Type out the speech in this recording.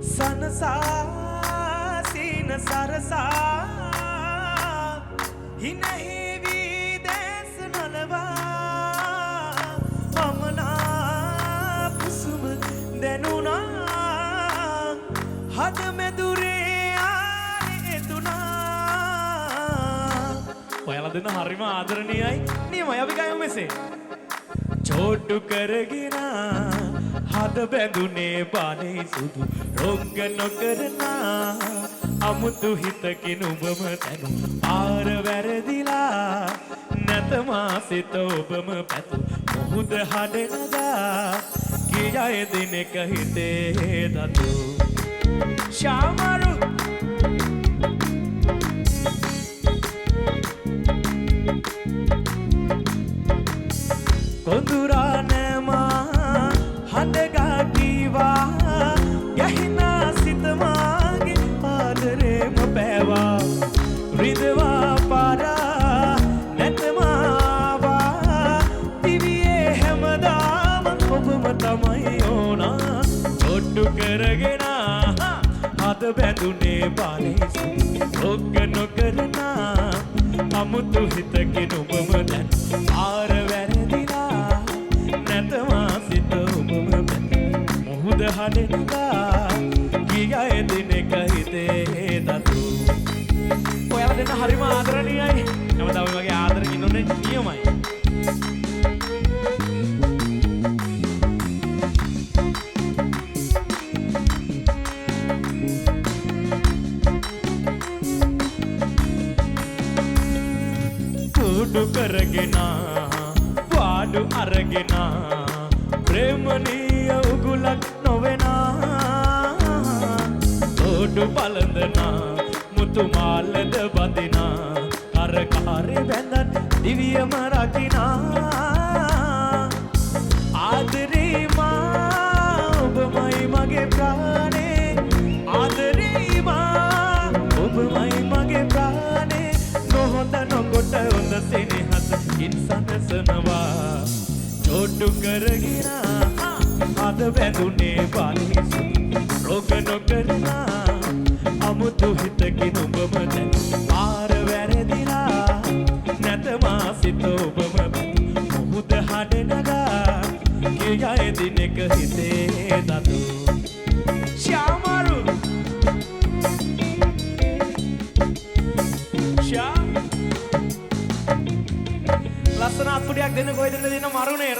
සනසා සීන සරසා හිනෙහි වී දැස් නලවා අමනා පුසුම දැනුණා හද මෙදුරේ ආනේ එතුණා. ඔයාලා දෙන්න හරිම ආදරණීයයි. නියමයි අපි ගයමු මෙසේ. චෝට්ටු කරගෙන හද බැඳුනේ බානේ සුදු රොග්ග නොකරනා අමුතු හිතකින් උඹම තැනු ආර වැරදිලා නැත මාසිත ඔබම පැතු මුහුද හඩනදා ගියය දිනක හිතේ දතු ශාමරු කොඳුරා නෑමා හඬගා කීවා යහිනා සිතමාගේ ආදරේම පෑවා රිදවා පාරා නැතමාවා දිවියේ හැමදාම ඔබම තමයි ඕනා. චොට්ටු කරගෙන හද බැඳුනේ බාලේ රොග්ග නොකරනා අමුතු හිතකින් ඔබම දැන් ආර වැරදිලා නැතවා සිත ඔබම මුහුද හඬනදා ගියය දිනක හිතේ දතු. ඔයාලා දෙන්න හරිම ආදරණීයයි. හැමදාම වගේ ආදරෙන් ඉන්නෝනේ නියමයි. කුඩු කරගෙන පාඩු අරගෙන ප්‍රේමනීය උගුලක් නොවෙනා තොඩු බලඳනා මුතු මාලද බඳිනා කරකාරේ බැඳන් දිවියම රකිනා ආදරේ මා ඔබමයි මගේ ප්‍රාණේ ආදරේ මා ඔබමයි මගේ ප්‍රාණේ නොහොඳ නොකොට හොඳ සෙනෙහස ඉන්සනසනවා. චෝට්ටු කරගෙන හද බැඳුනේ බාලේ රොග නොකරනා අමුතු හිතකින් උඹම දැන් පාර වැරදිලා නැත මාසිත ඔබම මුහුද හඬනදා ගියය දිනක හිතේ දතු ශාමරු ලස්සන අත්පුඩියක් දෙන්න කොහෙද දෙන්න මරුනේ.